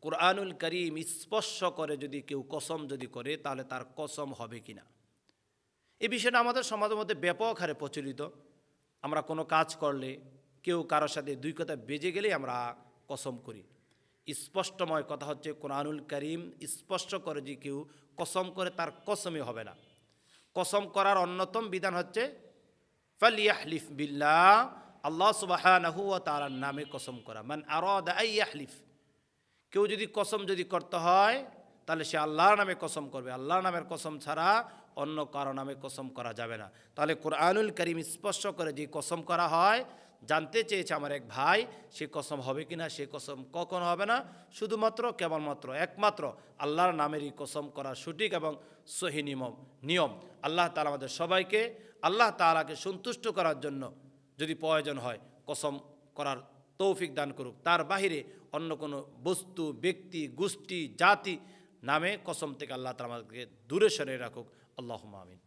কোরআনুল করিম স্পর্শ করে যদি কেউ কসম যদি করে তাহলে তার কসম হবে কিনা। এই বিষয়টা আমাদের সমাজের মধ্যে ব্যাপক হারে প্রচলিত। আমরা কোনো কাজ করলে কেউ কারোর সাথে দুই কথা বেজে গেলেই আমরা কসম করি। স্পষ্টময় কথা হচ্ছে কোরআনুল করিম স্পষ্ট করে যে কেউ কসম করে তার কসমই হবে না। কসম করার অন্যতম বিধান হচ্ছে ফালিয়াহলিফ বিল্লাহ, আল্লাহ সুবহানাহু ওয়া তাআলার নামে কসম করা। মান আরাদা আইয়াহলিফ, কেউ যদি কসম যদি করতে হয় তাহলে সে আল্লাহর নামে কসম করবে। আল্লাহর নামের কসম ছাড়া অন্য কারো নামে কসম করা যাবে না। তাহলে কোরআনুল করিম স্পষ্ট করে যে কসম করা হয়, জানতে চেয়েছে আমার এক ভাই সে কসম হবে কিনা, সে কসম কখনো হবে না। শুধুমাত্র কেবলমাত্র একমাত্র আল্লাহর নামেরই কসম করা সঠিক এবং সহি নিয়ম। আল্লাহ তাআলা আমাদের সবাইকে আল্লাহ তাআলাকে সন্তুষ্ট করার জন্য যদি প্রয়োজন হয় কসম করার তৌফিক দান করুক। তার বাহিরে অন্য কোনো বস্তু, ব্যক্তি, গোষ্ঠী, জাতি নামে কসম থেকে আল্লাহ তাআলা আমাদেরকে দূরে সরিয়ে রাখুক। আল্লাহুম্মা আমিন।